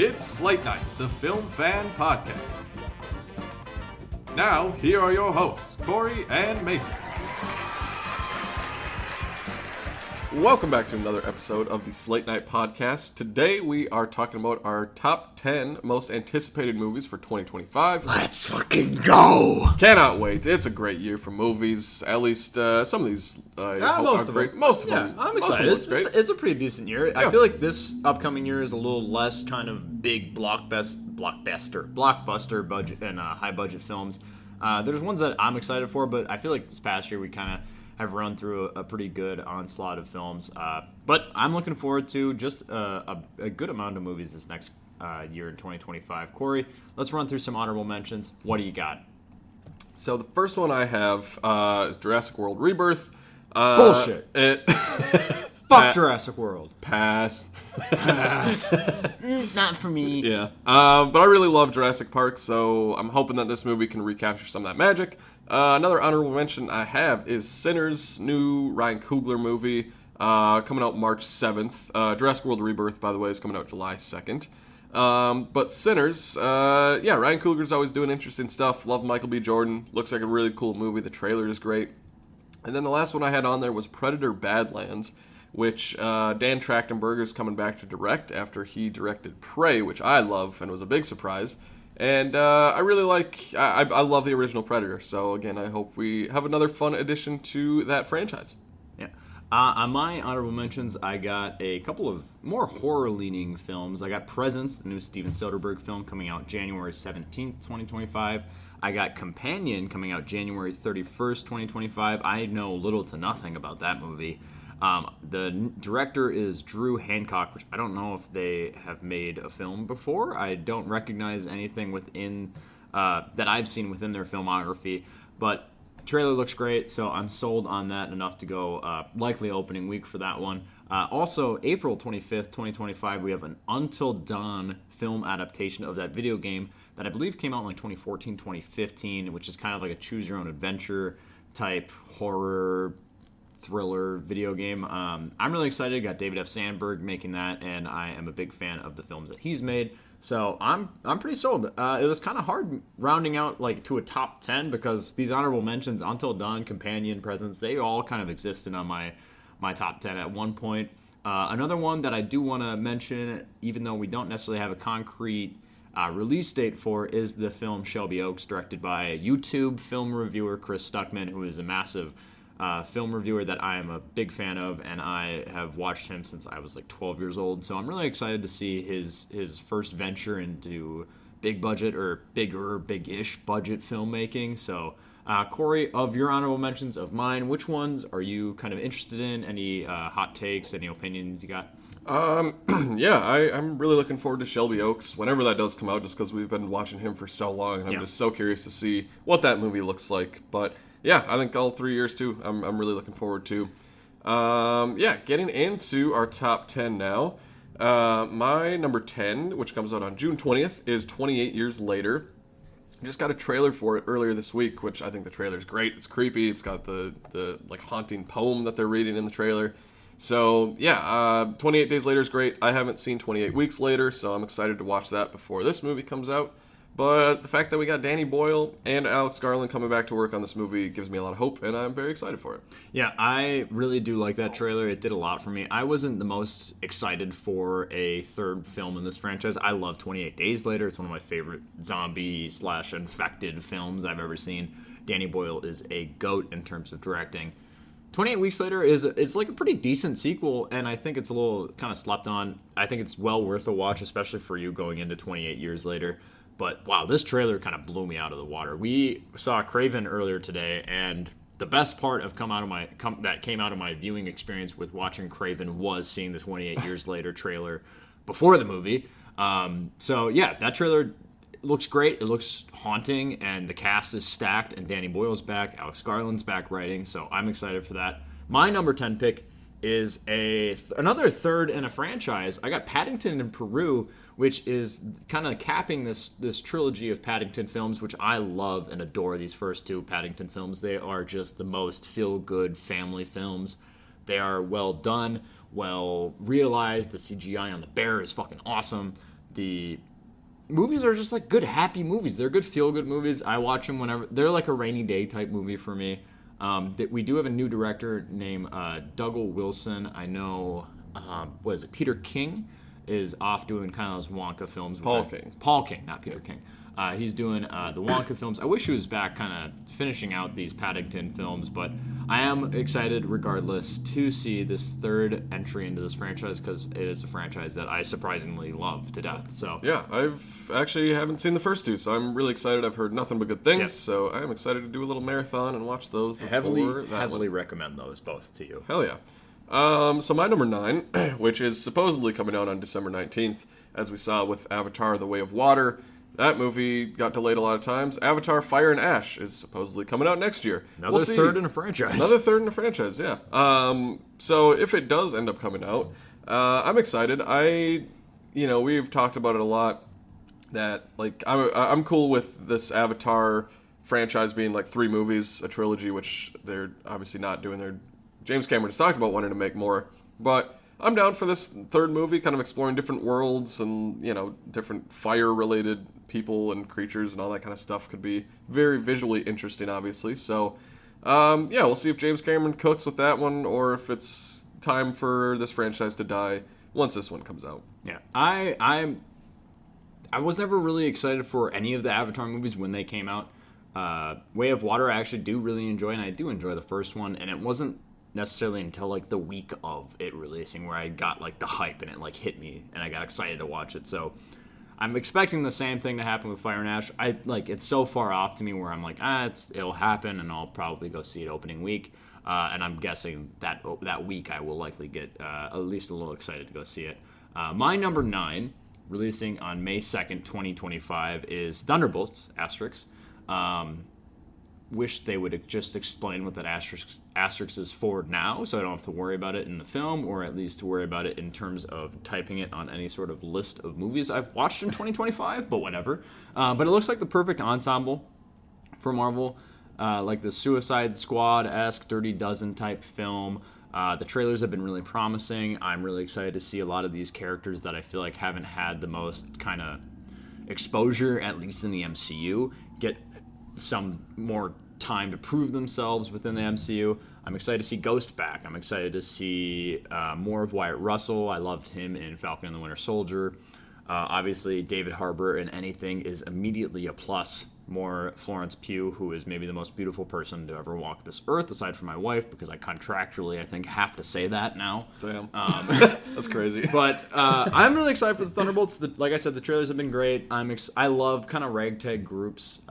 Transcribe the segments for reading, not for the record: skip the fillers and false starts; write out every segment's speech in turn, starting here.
It's Slate Night, the Film Fan Podcast. Now, here are your hosts, Corey and Mason. Welcome back to another episode of the Slate Night Podcast. Today we are talking about our top 10 most anticipated movies for 2025. Let's fucking go! Cannot wait. It's a great year for movies. At least some of these most of great. them. Most of Yeah, them. I'm Most of excited. them looks great. It's a pretty decent year. Yeah. I feel like this upcoming year is a little less kind of big blockbuster budget and high budget films. There's ones that I'm excited for, but I feel like this past year we kind of have run through a pretty good onslaught of films. But I'm looking forward to just a good amount of movies this next year in 2025. Corey, let's run through some honorable mentions. What do you got? So the first one I have is Jurassic World Rebirth. Bullshit. Fuck Jurassic World. Pass. Not for me. Yeah. But I really love Jurassic Park, so I'm hoping that this movie can recapture some of that magic. Another honorable mention I have is Sinners, new Ryan Coogler movie, coming out March 7th. Jurassic World Rebirth, by the way, is coming out July 2nd. But Sinners, Ryan Coogler's always doing interesting stuff. Love Michael B. Jordan. Looks like a really cool movie. The trailer is great. And then the last one I had on there was Predator Badlands, which Dan Trachtenberg is coming back to direct after he directed Prey, which I love and was a big surprise. And I really I love the original Predator. So again, I hope we have another fun addition to that franchise. Yeah. On my honorable mentions, I got a couple of more horror-leaning films. I got Presence, the new Steven Soderbergh film, coming out January 17th, 2025. I got Companion, coming out January 31st, 2025. I know little to nothing about that movie. The director is Drew Hancock, which I don't know if they have made a film before. I don't recognize anything within that I've seen within their filmography, but trailer looks great, so I'm sold on that enough to go likely opening week for that one. Also, April 25th, 2025, we have an Until Dawn film adaptation of that video game that I believe came out in like 2014, 2015, which is kind of like a choose-your-own-adventure type horror thriller video game. I'm really excited. Got David F. Sandberg making that, and I am a big fan of the films that he's made. So I'm pretty sold. It was kind of hard rounding out like to a top 10 because these honorable mentions, Until Dawn, Companion, Presence, they all kind of existed on my top 10 at one point. Another one that I do want to mention, even though we don't necessarily have a concrete release date for, is the film Shelby Oaks, directed by YouTube film reviewer Chris Stuckman, who is a massive film reviewer that I am a big fan of, and I have watched him since I was like 12 years old. So I'm really excited to see his first venture into big budget or big-ish budget filmmaking. So Corey, of your honorable mentions, of mine, which ones are you kind of interested in? Any hot takes, any opinions you got? I'm really looking forward to Shelby Oaks whenever that does come out, just because we've been watching him for so long, and I'm just so curious to see what that movie looks like. But yeah, I think all 3 years too. I'm really looking forward to. Getting into our top 10 now. My number 10, which comes out on June 20th, is 28 Years Later. I just got a trailer for it earlier this week, which I think the trailer's great. It's creepy. It's got the like haunting poem that they're reading in the trailer. So, 28 Days Later is great. I haven't seen 28 Weeks Later, so I'm excited to watch that before this movie comes out. But the fact that we got Danny Boyle and Alex Garland coming back to work on this movie gives me a lot of hope, and I'm very excited for it. Yeah, I really do like that trailer. It did a lot for me. I wasn't the most excited for a third film in this franchise. I love 28 Days Later. It's one of my favorite zombie/infected films I've ever seen. Danny Boyle is a GOAT in terms of directing. 28 Weeks Later is like a pretty decent sequel, and I think it's a little kind of slept on. I think it's well worth a watch, especially for you going into 28 Years Later. But wow, this trailer kind of blew me out of the water. We saw Craven earlier today, and the best part of that came out of my viewing experience with watching Craven was seeing the 28 Years Later trailer before the movie. That trailer looks great. It looks haunting, and the cast is stacked, and Danny Boyle's back. Alex Garland's back writing, so I'm excited for that. My number 10 pick is another third in a franchise. I got Paddington in Peru, which is kind of capping this trilogy of Paddington films, which I love and adore. These first two Paddington films, they are just the most feel-good family films. They are well done, well realized. The CGI on the bear is fucking awesome. the movies are just like good, happy movies. They're good, feel-good movies. I watch them whenever. They're like a rainy day type movie for me. We do have a new director named Dougal Wilson. I know, what is it? Peter King is off doing kind of those Wonka films. Paul King. Paul King, not Peter King. He's doing the Wonka films. I wish he was back kind of finishing out these Paddington films, but I am excited regardless to see this third entry into this franchise because it is a franchise that I surprisingly love to death. So Yeah, I've actually haven't seen the first two, so I'm really excited. I've heard nothing but good things, Yep. so I am excited to do a little marathon and watch those before that heavily one. recommend those both to you. Hell yeah. So my number 9, which is supposedly coming out on December 19th, as we saw with Avatar: The Way of Water. That movie got delayed a lot of times. Avatar: Fire and Ash is supposedly coming out next year. Another We'll see. third in a franchise. Another third in the franchise, yeah. So if it does end up coming out, I'm excited. We've talked about it a lot. That like I'm cool with this Avatar franchise being like 3 movies, a trilogy, which they're obviously not doing. James Cameron's talked about wanting to make more, but I'm down for this third movie, kind of exploring different worlds and different fire-related people and creatures and all that kind of stuff. Could be very visually interesting, obviously. So, we'll see if James Cameron cooks with that one or if it's time for this franchise to die once this one comes out. Yeah, I was never really excited for any of the Avatar movies when they came out. Way of Water I actually do really enjoy, and I do enjoy the first one, and it wasn't necessarily until like the week of it releasing where I got like the hype and it like hit me and I got excited to watch it. So I'm expecting the same thing to happen with Fire and Ash. It's so far off to me where I'm like, it'll happen and I'll probably go see it opening week. And I'm guessing that week I will likely get at least a little excited to go see it. My number 9, releasing on May 2nd, 2025, is Thunderbolts, asterisk. Wish they would just explain what that asterisk is for now, so I don't have to worry about it in the film, or at least to worry about it in terms of typing it on any sort of list of movies I've watched in 2025, but whatever. But it looks like the perfect ensemble for Marvel, like the Suicide Squad-esque Dirty Dozen type film. The trailers have been really promising. I'm really excited to see a lot of these characters that I feel like haven't had the most kind of exposure, at least in the MCU, get some more time to prove themselves within the MCU. I'm excited to see Ghost back. I'm excited to see more of Wyatt Russell. I loved him in Falcon and the Winter Soldier. Obviously, David Harbour in anything is immediately a plus. More Florence Pugh, who is maybe the most beautiful person to ever walk this earth, aside from my wife, because I contractually, I think, have to say that now. Damn. That's crazy. But I'm really excited for the Thunderbolts. Like I said, the trailers have been great. I love kind of ragtag groups.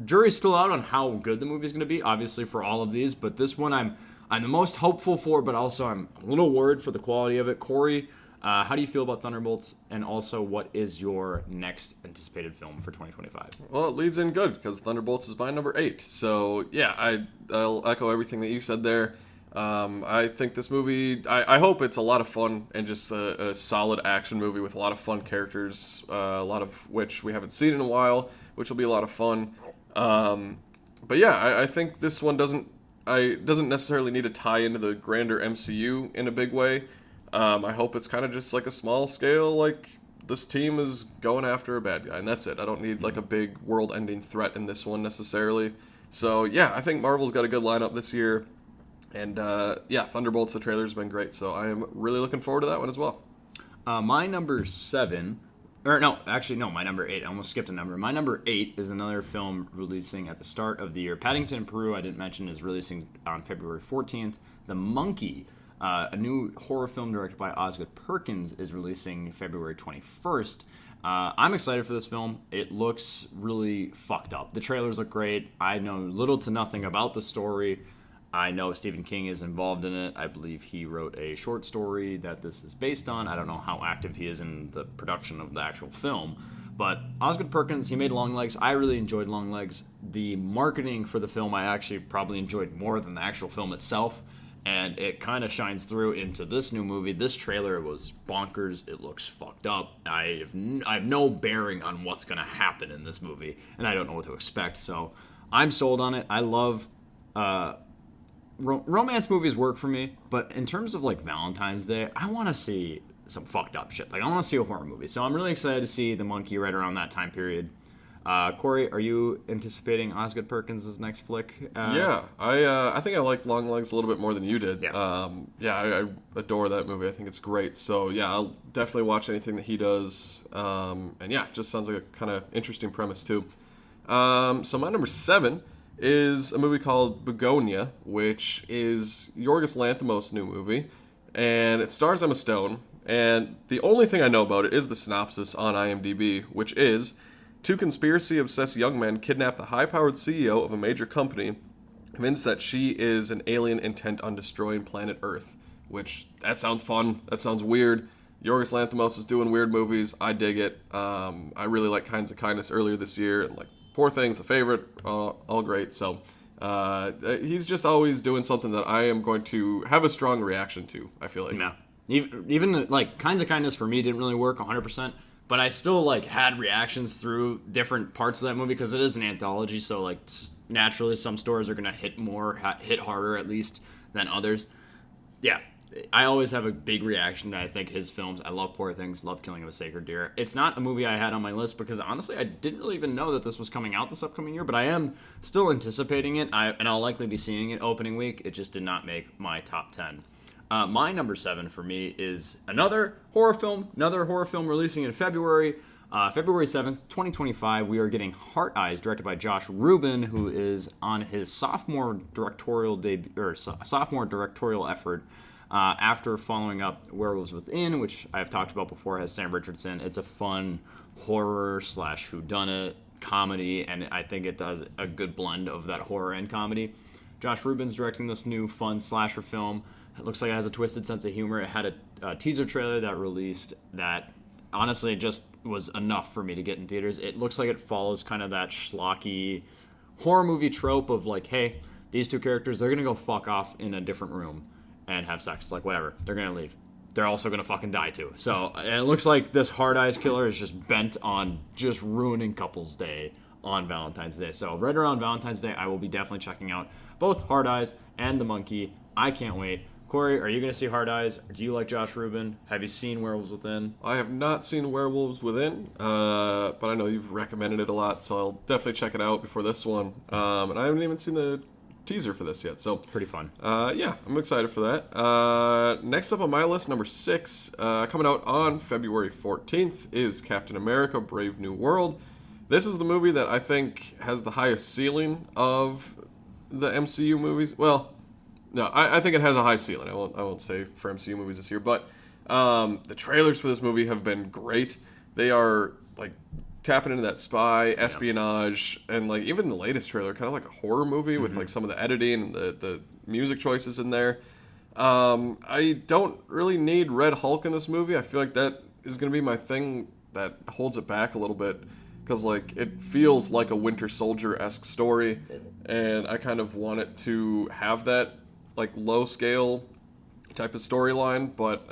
Jury's still out on how good the movie's going to be, obviously, for all of these. But this one I'm the most hopeful for, but also I'm a little worried for the quality of it. Corey, how do you feel about Thunderbolts? And also, what is your next anticipated film for 2025? Well, it leads in good because Thunderbolts is my number 8. So yeah, I'll echo everything that you said there. I think this movie, I hope it's a lot of fun and just a solid action movie with a lot of fun characters, a lot of which we haven't seen in a while, which will be a lot of fun. But yeah, I think this one doesn't necessarily need to tie into the grander MCU in a big way. I hope it's kind of just like a small scale, like this team is going after a bad guy, and that's it. I don't need like a big world-ending threat in this one necessarily. So yeah, I think Marvel's got a good lineup this year. And Thunderbolts, the trailer's been great, so I am really looking forward to that one as well. My number 7, my number 8. I almost skipped a number. My number 8 is another film releasing at the start of the year. Paddington in Peru, I didn't mention, is releasing on February 14th. The Monkey, a new horror film directed by Osgood Perkins, is releasing February 21st. I'm excited for this film. It looks really fucked up. The trailers look great. I know little to nothing about the story. I know Stephen King is involved in it. I believe he wrote a short story that this is based on. I don't know how active he is in the production of the actual film. But Osgood Perkins, he made Longlegs. I really enjoyed Longlegs. The marketing for the film I actually probably enjoyed more than the actual film itself. And it kind of shines through into this new movie. This trailer was bonkers. It looks fucked up. I have no bearing on what's going to happen in this movie. And I don't know what to expect. So I'm sold on it. I love... romance movies work for me, but in terms of like Valentine's Day, I want to see some fucked up shit. Like, I want to see a horror movie. So I'm really excited to see The Monkey right around that time period. Corey, are you anticipating Osgood Perkins' next flick? Yeah, I think I liked Long Legs a little bit more than you did. Yeah. I adore that movie. I think it's great. So yeah, I'll definitely watch anything that he does. And yeah, just sounds like a kind of interesting premise too. So my number 7 is a movie called Begonia, which is Yorgos Lanthimos' new movie, and it stars Emma Stone. And the only thing I know about it is the synopsis on IMDb, which is: two conspiracy-obsessed young men kidnap the high-powered CEO of a major company, convinced that she is an alien intent on destroying planet Earth. Which, that sounds fun. That sounds weird. Yorgos Lanthimos is doing weird movies. I dig it. I really like Kinds of Kindness earlier this year, and like Poor Things, The Favorite, all great. So he's just always doing something that I am going to have a strong reaction to, I feel like. No. Even like Kinds of Kindness for me didn't really work 100%. But I still like had reactions through different parts of that movie because it is an anthology. So like naturally, some stories are gonna hit harder at least than others. Yeah, I always have a big reaction to, I think, his films. I love Poor Things, love Killing of a Sacred Deer. It's not a movie I had on my list because honestly, I didn't really even know that this was coming out this upcoming year. But I am still anticipating it, and I'll likely be seeing it opening week. It just did not make my top 10. My number 7 for me is another horror film releasing in February. February 7th, 2025, we are getting Heart Eyes, directed by Josh Rubin, who is on his sophomore directorial effort after following up Werewolves Within, which I've talked about before, has Sam Richardson. It's a fun horror / whodunit comedy, and I think it does a good blend of that horror and comedy. Josh Rubin's directing this new fun slasher film. It looks like it has a twisted sense of humor. It had a teaser trailer that released that honestly just was enough for me to get in theaters. It looks like it follows kind of that schlocky horror movie trope of like, hey, these two characters, they're going to go fuck off in a different room and have sex. Like, whatever. They're going to leave. They're also going to fucking die too. So and it looks like this Hard Eyes killer is just bent on just ruining couples' day on Valentine's Day. So right around Valentine's Day, I will be definitely checking out both Hard Eyes and The Monkey. I can't wait. Corey, are you going to see Hard Eyes? Do you like Josh Rubin? Have you seen Werewolves Within? I have not seen Werewolves Within, but I know you've recommended it a lot, so I'll definitely check it out before this one. And I haven't even seen the teaser for this yet, so pretty fun. Yeah, I'm excited for that. Next up on my list, number 6, coming out on February 14th, is Captain America: Brave New World. This is the movie that I think has the highest ceiling of the MCU movies. Well, no, I think it has a high ceiling. I won't say for MCU movies this year, but the trailers for this movie have been great. They are like tapping into that spy espionage, and like even the latest trailer, kind of like a horror movie with like some of the editing and the music choices in there. I don't really need Red Hulk in this movie. I feel like that is going to be my thing that holds it back a little bit. Because like it feels like a Winter Soldier-esque story, and I kind of want it to have that like low scale type of storyline. But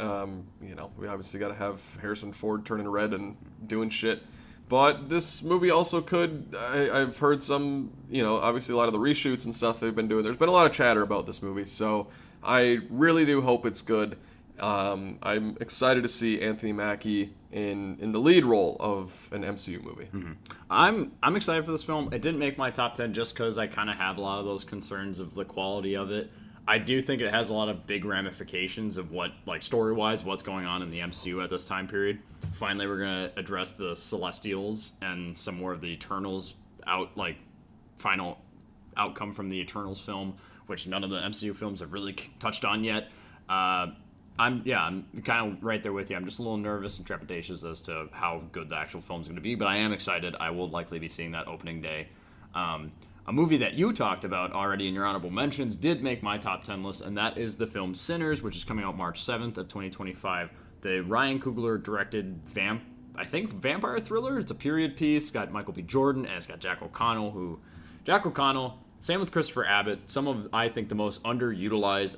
you know, we obviously got to have Harrison Ford turning red and doing shit. But this movie also could. I've heard some, you know, obviously a lot of the reshoots and stuff they've been doing. There's been a lot of chatter about this movie, so I really do hope it's good. I'm excited to see Anthony Mackie in the lead role of an MCU movie. Mm-hmm. I'm excited for this film. It didn't make my top 10 just because I kind of had a lot of those concerns of the quality of it. I do think it has a lot of big ramifications of what, like story-wise, what's going on in the MCU at this time period. Finally, we're going to address the Celestials and some more of the Eternals final outcome from the Eternals film, which none of the MCU films have really touched on yet. I'm kind of right there with you. I'm just a little nervous and trepidatious as to how good the actual film's going to be, but I am excited. I will likely be seeing that opening day. A movie that you talked about already in your honorable mentions did make my top 10 list, and that is the film Sinners, which is coming out March 7th of 2025. The Ryan Coogler directed vampire thriller. It's a period piece. It's got Michael B. Jordan, and it's got Jack O'Connell, same with Christopher Abbott, some of, I think, the most underutilized,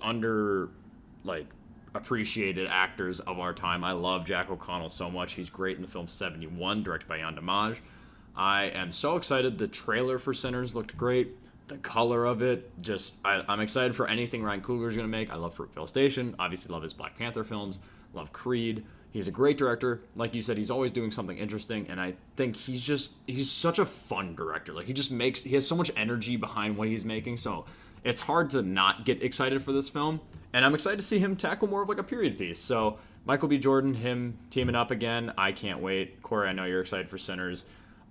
appreciated actors of our time. I love Jack O'Connell so much. He's great in the film 71, directed by Yann Dimmage. I am so excited. The trailer for Sinners looked great. The color of it, I'm excited for anything Ryan Coogler's going to make. I love Fruitvale Station. Obviously love his Black Panther films. love Creed. He's a great director. Like you said, he's always doing something interesting, and I think he's such a fun director. Like, he has so much energy behind what he's making, so it's hard to not get excited for this film. And I'm excited to see him tackle more of like a period piece. So Michael B. Jordan, him teaming up again, I can't wait. Corey, I know you're excited for Sinners.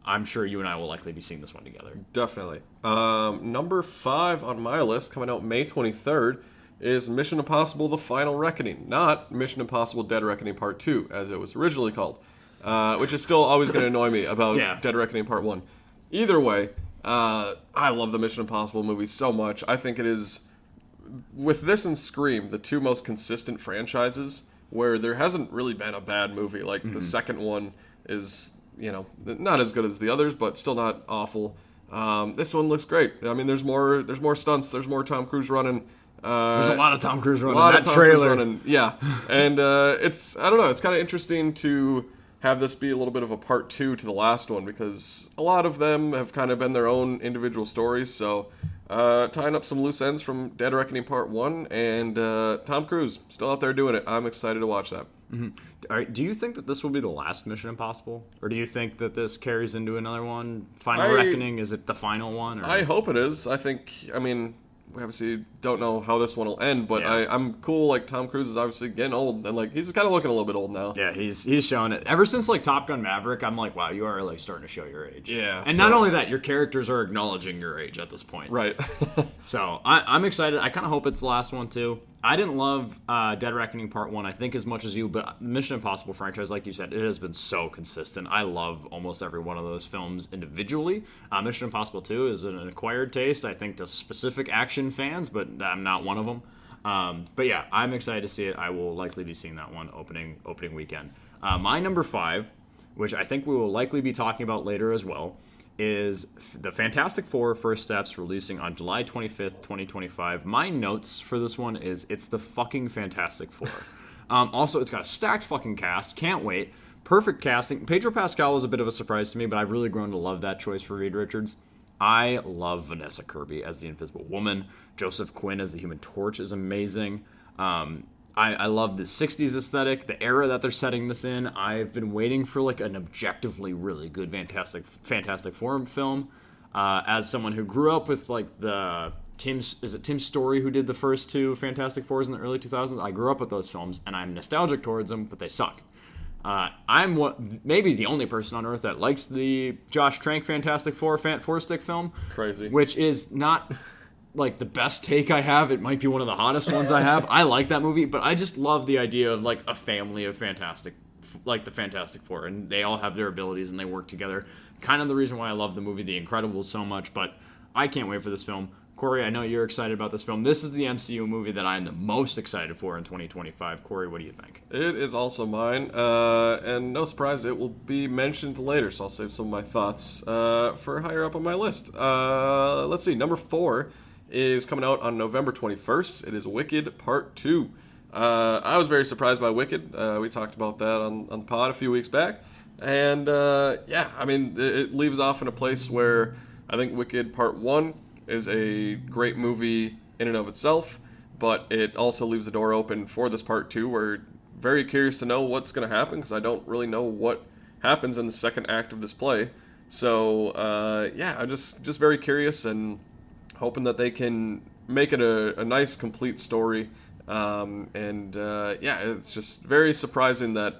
I'm sure you and I will likely be seeing this one together. Definitely. Number 5 on my list, coming out May 23rd, is Mission Impossible: The Final Reckoning, not Mission Impossible: Dead Reckoning Part 2, as it was originally called, which is still always going to annoy me about Dead Reckoning Part 1. Either way, I love the Mission Impossible movies so much. I think it is, with this and Scream, the two most consistent franchises where there hasn't really been a bad movie. Like, the second one is, not as good as the others, but still not awful. This one looks great. I mean, there's more stunts, there's more Tom Cruise running. There's a lot of Tom Cruise running. That trailer. Yeah. And it's, I don't know, it's kind of interesting to have this be a little bit of a part 2 to the last one, because a lot of them have kind of been their own individual stories. So tying up some loose ends from Dead Reckoning Part 1, and Tom Cruise still out there doing it. I'm excited to watch that. Mm-hmm. All right, do you think that this will be the last Mission Impossible? Or do you think that this carries into another one? Final Reckoning, is it the final one? Or? I hope it is. We obviously don't know how this one will end, but I'm cool. Like, Tom Cruise is obviously getting old, and like he's kind of looking a little bit old now. Yeah, he's showing it. Ever since like Top Gun Maverick, I'm like, wow, you are like starting to show your age. Yeah, and not only that, your characters are acknowledging your age at this point. Right. So I'm excited. I kind of hope it's the last one too. I didn't love Dead Reckoning Part 1, I think, as much as you, but Mission Impossible franchise, like you said, it has been so consistent. I love almost every one of those films individually. Mission Impossible 2 is an acquired taste, I think, to specific action fans, but I'm not one of them. But yeah, I'm excited to see it. I will likely be seeing that one opening weekend. My number 5, which I think we will likely be talking about later as well, is the Fantastic Four First Steps, releasing on July 25th, 2025. My notes for this one is it's the fucking Fantastic Four. Also, it's got a stacked fucking cast. Can't wait. Perfect casting. Pedro Pascal was a bit of a surprise to me, but I've really grown to love that choice for Reed Richards. I love Vanessa Kirby as the Invisible Woman. Joseph Quinn as the Human Torch is amazing. I love the 60s aesthetic, the era that they're setting this in. I've been waiting for like an objectively really good Fantastic Four film. As someone who grew up with like Tim Story, who did the first 2 Fantastic Fours in the early 2000s. I grew up with those films, and I'm nostalgic towards them, but they suck. I'm maybe the only person on earth that likes the Josh Trank Fantastic Four Four-stick film. Crazy. Which is not like the best take I have. It might be one of the hottest ones I have. I like that movie, but I just love the idea of like a family of like the Fantastic Four, and they all have their abilities and they work together. Kind of the reason why I love the movie The Incredibles so much, but I can't wait for this film. Corey, I know you're excited about this film. This is the MCU movie that I'm the most excited for in 2025. Corey, what do you think? It is also mine, and no surprise, it will be mentioned later, so I'll save some of my thoughts for higher up on my list. Let's see, number 4 is coming out on November 21st. It is Wicked Part 2. I was very surprised by Wicked. We talked about that on the pod a few weeks back. And it leaves off in a place where I think Wicked Part 1 is a great movie in and of itself, but it also leaves the door open for this Part 2. We're very curious to know what's going to happen, because I don't really know what happens in the second act of this play. So, I'm just very curious and hoping that they can make it a nice, complete story. It's just very surprising that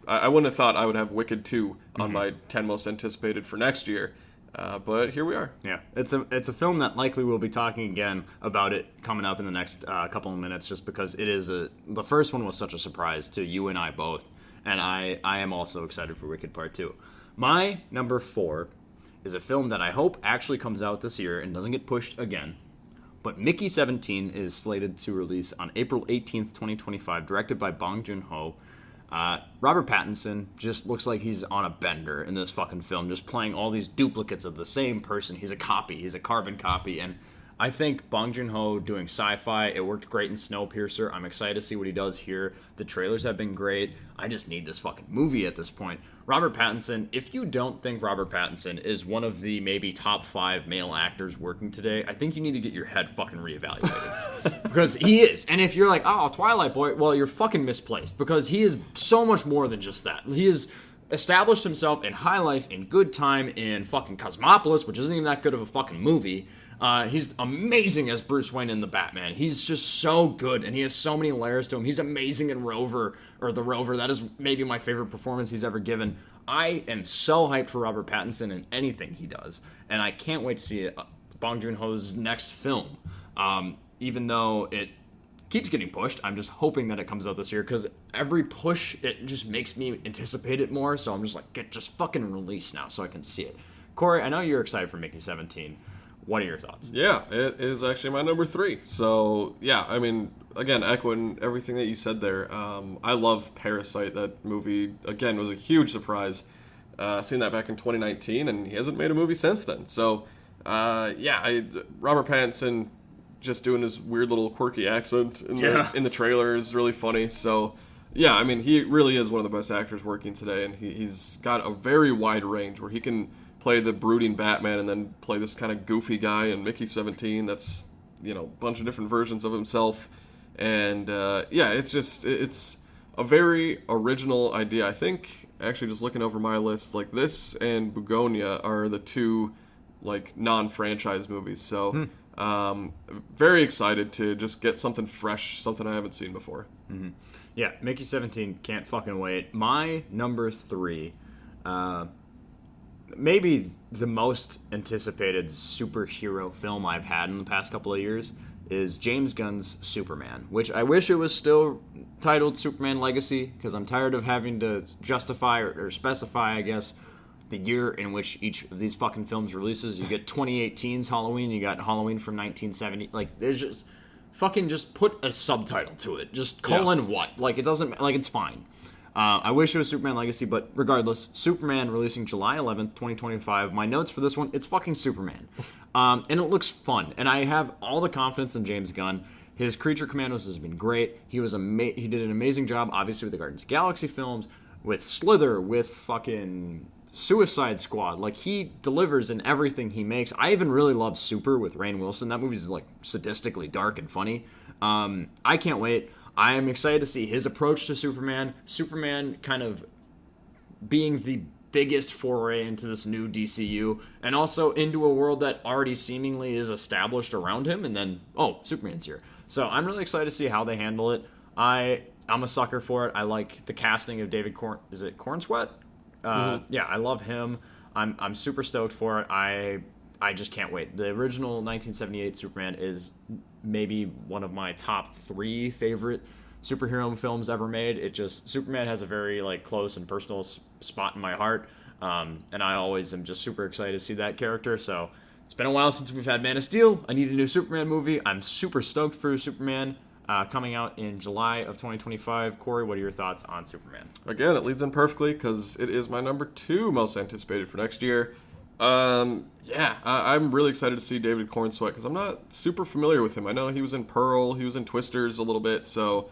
I wouldn't have thought I would have Wicked 2 on my 10 most anticipated for next year. But here we are. Yeah, it's a film that likely we'll be talking again about it coming up in the next couple of minutes, just because it is the first one was such a surprise to you and I both, and I am also excited for Wicked Part 2. My number 4 is a film that I hope actually comes out this year and doesn't get pushed again. But Mickey 17 is slated to release on April 18th, 2025, directed by Bong Joon-ho. Robert Pattinson just looks like he's on a bender in this fucking film, just playing all these duplicates of the same person. He's a copy. He's a carbon copy. And I think Bong Joon-ho doing sci-fi, it worked great in Snowpiercer. I'm excited to see what he does here. The trailers have been great. I just need this fucking movie at this point. Robert Pattinson, if you don't think Robert Pattinson is one of the maybe top 5 male actors working today, I think you need to get your head fucking reevaluated. Because he is. And if you're like, oh, Twilight Boy, well, you're fucking misplaced. Because he is so much more than just that. He is established himself in High Life, in Good Time, in fucking Cosmopolis, which isn't even that good of a fucking movie. He's amazing as Bruce Wayne in The Batman. He's just so good, and he has so many layers to him. He's amazing in Rover, or The Rover. That is maybe my favorite performance he's ever given. I am so hyped for Robert Pattinson in anything he does, and I can't wait to see Bong Joon-ho's next film. Even though it keeps getting pushed, I'm just hoping that it comes out this year, because every push, it just makes me anticipate it more, so I'm just like, just fucking release now so I can see it. Corey, I know you're excited for Mickey 17. What are your thoughts? Yeah, it is actually my number 3. So, yeah, I mean, again, echoing everything that you said there, I love Parasite. That movie, again, was a huge surprise. Seen that back in 2019, and he hasn't made a movie since then. So, Robert Pattinson just doing his weird little quirky accent in the trailer is really funny. So, yeah, I mean, he really is one of the best actors working today, and he's got a very wide range where he can play the brooding Batman and then play this kind of goofy guy in Mickey 17 that's, a bunch of different versions of himself. And, it's a very original idea. I think, actually, just looking over my list, like, this and Begonia are the 2, like, non-franchise movies. So, very excited to just get something fresh, something I haven't seen before. Mm-hmm. Yeah, Mickey 17, can't fucking wait. My number 3, maybe the most anticipated superhero film I've had in the past couple of years is James Gunn's Superman, which I wish it was still titled Superman Legacy, because I'm tired of having to justify or specify, I guess, the year in which each of these fucking films releases. You get 2018's Halloween, you got Halloween from 1970. Like, there's just fucking just put a subtitle to it. Just colon what? Like, it doesn't, like, it's fine. I wish it was Superman Legacy, but regardless, Superman releasing July 11th, 2025. My notes for this one, it's fucking Superman. And it looks fun. And I have all the confidence in James Gunn. His Creature Commandos has been great. He did an amazing job, obviously, with the Guardians of the Galaxy films, with Slither, with fucking Suicide Squad. Like, he delivers in everything he makes. I even really love Super with Rainn Wilson. That movie's, like, sadistically dark and funny. I can't wait. I am excited to see his approach to Superman. Superman kind of being the biggest foray into this new DCU, and also into a world that already seemingly is established around him, and then, Superman's here. So I'm really excited to see how they handle it. I'm a sucker for it. I like the casting of David Cornsweet? Yeah, I love him. I'm super stoked for it. I just can't wait. The original 1978 Superman is maybe one of my top 3 favorite superhero films ever made. Superman has a very, like, close and personal spot in my heart, and I always am just super excited to see that character. So it's been a while since we've had Man of Steel. I need a new Superman movie. I'm super stoked for Superman coming out in July of 2025. Corey, what are your thoughts on Superman? Again, it leads in perfectly because it is my number 2 most anticipated for next year. I'm really excited to see David Cornsweet because I'm not super familiar with him. I know he was in Pearl, he was in Twisters a little bit, so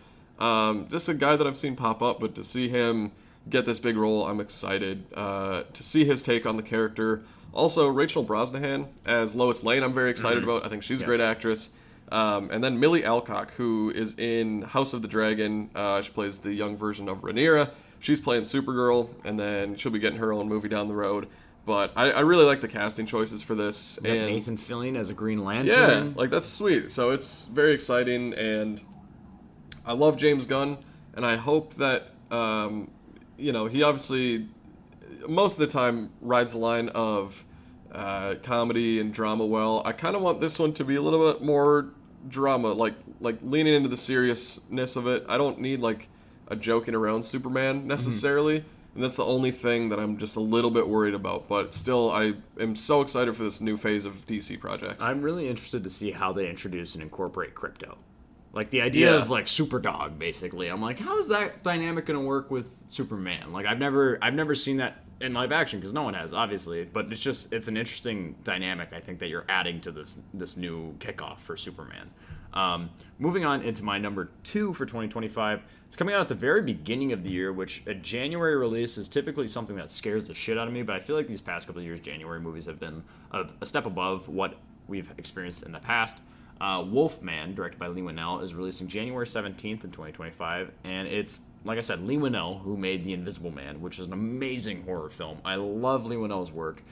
just a guy that I've seen pop up, but to see him get this big role, I'm excited to see his take on the character. Also, Rachel Brosnahan as Lois Lane, I'm very excited about. I think she's a great actress. And then Millie Alcock, who is in House of the Dragon. She plays the young version of Rhaenyra. She's playing Supergirl, and then she'll be getting her own movie down the road. But I really like the casting choices for this. And Nathan Fillion as a Green Lantern. Yeah, like, that's sweet. So it's very exciting, and I love James Gunn, and I hope that, he obviously, most of the time, rides the line of comedy and drama well. I kind of want this one to be a little bit more drama, like leaning into the seriousness of it. I don't need, like, a joking around Superman, necessarily. Mm-hmm. And that's the only thing that I'm just a little bit worried about. But still, I am so excited for this new phase of DC projects. I'm really interested to see how they introduce and incorporate crypto. Like, the idea of, like, Superdog, basically. I'm like, how is that dynamic going to work with Superman? Like, I've never seen that in live action, because no one has, obviously. But it's an interesting dynamic, I think, that you're adding to this new kickoff for Superman. Moving on into my number 2 for 2025. It's coming out at the very beginning of the year, which a January release is typically something that scares the shit out of me, but I feel like these past couple of years, January movies have been a step above what we've experienced in the past. Wolfman, directed by Leigh Whannell, is releasing January 17th in 2025, and it's, like I said, Leigh Whannell, who made The Invisible Man, which is an amazing horror film. I love Leigh Whannell's work,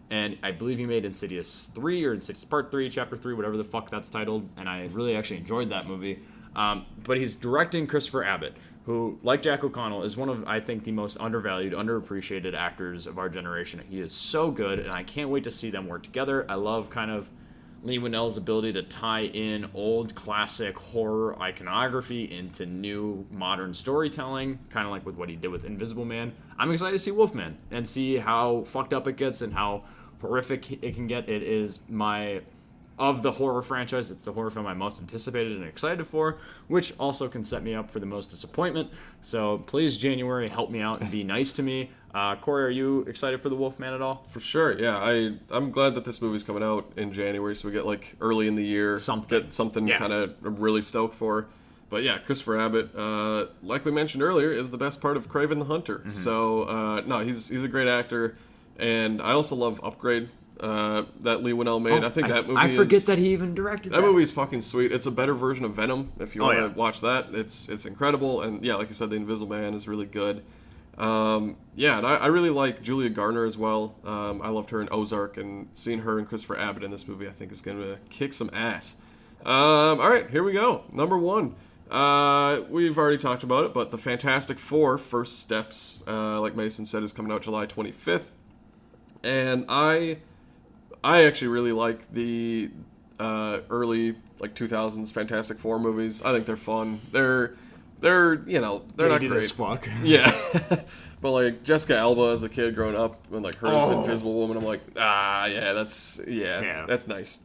and I believe he made Insidious 3 or Insidious Part 3, Chapter 3, whatever the fuck that's titled, and I really actually enjoyed that movie. But he's directing Christopher Abbott, who, like Jack O'Connell, is one of, I think, the most undervalued, underappreciated actors of our generation. He is so good, and I can't wait to see them work together. I love kind of Leigh Whannell's ability to tie in old classic horror iconography into new modern storytelling, kind of like with what he did with Invisible Man. I'm excited to see Wolfman and see how fucked up it gets and how horrific it can get. It is of the horror franchise, it's the horror film I'm most anticipated and excited for, which also can set me up for the most disappointment. So please, January, help me out and be nice to me. Corey, are you excited for The Wolfman at all? For sure, yeah. I'm glad that this movie's coming out in January, so we get like early in the year, something yeah. kind of really stoked for. But yeah, Christopher Abbott, like we mentioned earlier, is the best part of Kraven the Hunter. Mm-hmm. So no, he's a great actor, and I also love Upgrade. That Leigh Whannell made. I think that movie I forget that he even directed that. That movie's fucking sweet. It's a better version of Venom, if you want to watch that. It's incredible, and yeah, like you said, The Invisible Man is really good. Yeah, and I really like Julia Garner as well. I loved her in Ozark, and seeing her and Christopher Abbott in this movie I think is going to kick some ass. All right, here we go. Number 1. We've already talked about it, but The Fantastic Four: First Steps, like Mason said, is coming out July 25th. And I actually really like the early like 2000s Fantastic Four movies. I think they're fun. They're not great as fuck. Yeah, but like Jessica Alba as a kid growing up and like her as Invisible Woman, I'm like, that's nice.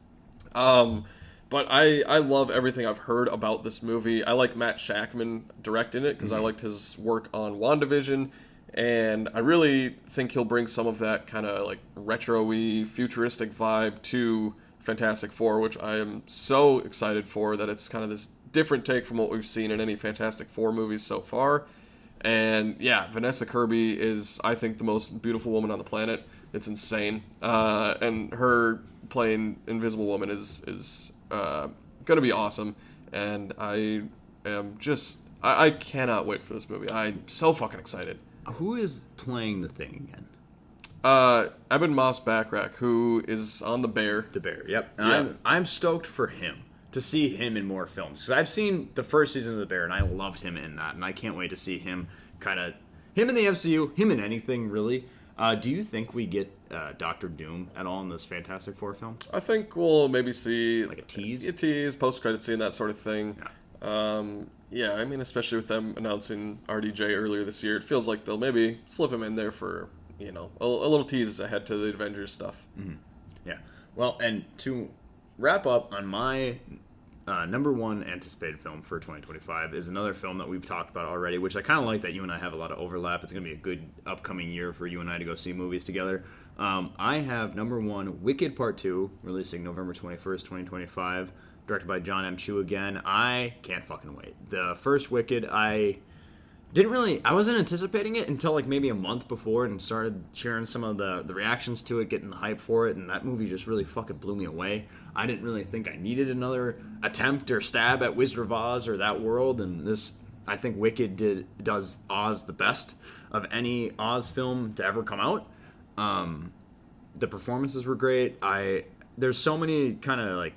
But I love everything I've heard about this movie. I like Matt Shakman directing it because I liked his work on WandaVision. And I really think he'll bring some of that kind of like retro-y, futuristic vibe to Fantastic Four, which I am so excited for, that it's kind of this different take from what we've seen in any Fantastic Four movies so far. And yeah, Vanessa Kirby is, I think, the most beautiful woman on the planet. It's insane. And her playing Invisible Woman is going to be awesome. And I cannot wait for this movie. I'm so fucking excited. Who is playing the Thing again? Ebon Moss-Backrack, who is on The Bear. The Bear, yep. And I'm stoked for him, to see him in more films. Because I've seen the first season of The Bear, and I loved him in that. And I can't wait to see him in the MCU, him in anything, really. Do you think we get Doctor Doom at all in this Fantastic Four film? I think we'll maybe see... Like a tease? A tease, post-credit scene, that sort of thing. Yeah. Yeah, I mean, especially with them announcing RDJ earlier this year, it feels like they'll maybe slip him in there for, a little tease ahead to the Avengers stuff. Mm-hmm. Yeah. Well, and to wrap up on my number 1 anticipated film for 2025 is another film that we've talked about already, which I kind of like that you and I have a lot of overlap. It's going to be a good upcoming year for you and I to go see movies together. I have number 1, Wicked Part 2, releasing November 21st, 2025. Directed by John M. Chu again. I can't fucking wait. The first Wicked, I wasn't anticipating it until like maybe a month before and started hearing some of the reactions to it, getting the hype for it, and that movie just really fucking blew me away. I didn't really think I needed another attempt or stab at Wizard of Oz or that world, and this, I think Wicked does Oz the best of any Oz film to ever come out. The performances were great. There's so many kind of like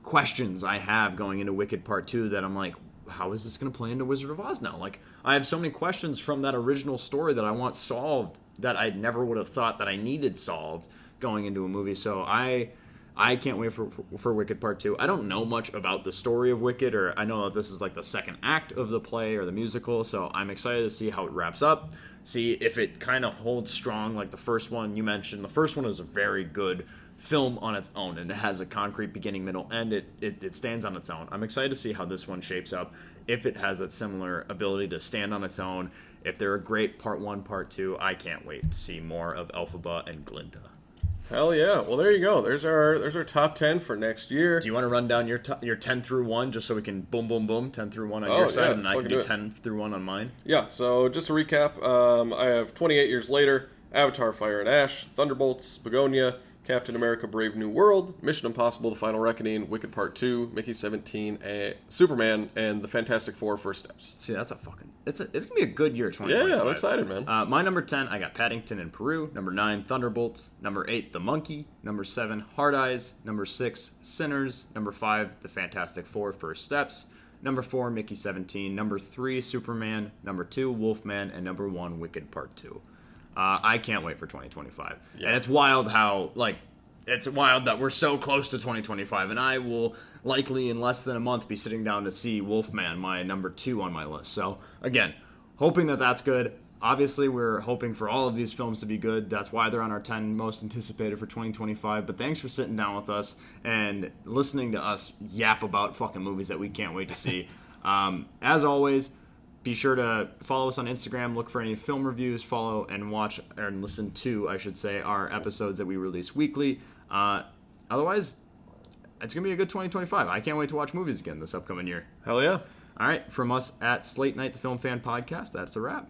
questions I have going into Wicked Part 2 that I'm like, how is this going to play into Wizard of Oz now? Like, I have so many questions from that original story that I want solved that I never would have thought that I needed solved going into a movie. So I can't wait for Wicked Part 2. I don't know much about the story of Wicked, or I know that this is like the second act of the play or the musical, so I'm excited to see how it wraps up, see if it kind of holds strong like the first one you mentioned. The first one is a very good film on its own, and it has a concrete beginning, middle, end. It stands on its own. I'm excited to see how this one shapes up, if it has that similar ability to stand on its own, if they're a great part 1, part 2, I can't wait to see more of Elphaba and Glinda. Hell yeah. Well, there you go. There's our top 10 for next year. Do you want to run down your 10 through 1 just so we can boom, boom, boom, 10 through 1 on your side, and then I can do 10 through 1 on mine? Yeah, so just to recap, I have 28 Years Later, Avatar Fire and Ash, Thunderbolts, Begonia, Captain America Brave New World, Mission Impossible The Final Reckoning, Wicked Part 2, Mickey 17, Superman, and The Fantastic Four First Steps. See, that's it's going to be a good year, 2025. Yeah, I'm excited, man. My number 10, I got Paddington in Peru. Number 9, Thunderbolts. Number 8, The Monkey. Number 7, Hard Eyes. Number 6, Sinners. Number 5, The Fantastic Four First Steps. Number 4, Mickey 17. Number 3, Superman. Number 2, Wolfman. And number 1, Wicked Part 2. I can't wait for 2025. Yeah. And it's wild that we're so close to 2025. And I will likely in less than a month be sitting down to see Wolfman, my number 2 on my list. So again, hoping that that's good. Obviously, we're hoping for all of these films to be good. That's why they're on our 10 most anticipated for 2025. But thanks for sitting down with us and listening to us yap about fucking movies that we can't wait to see. As always, be sure to follow us on Instagram, look for any film reviews, follow and watch, and listen to, I should say, our episodes that we release weekly. Otherwise, it's going to be a good 2025. I can't wait to watch movies again this upcoming year. Hell yeah. All right, from us at Slate Night, the Film Fan Podcast, that's a wrap.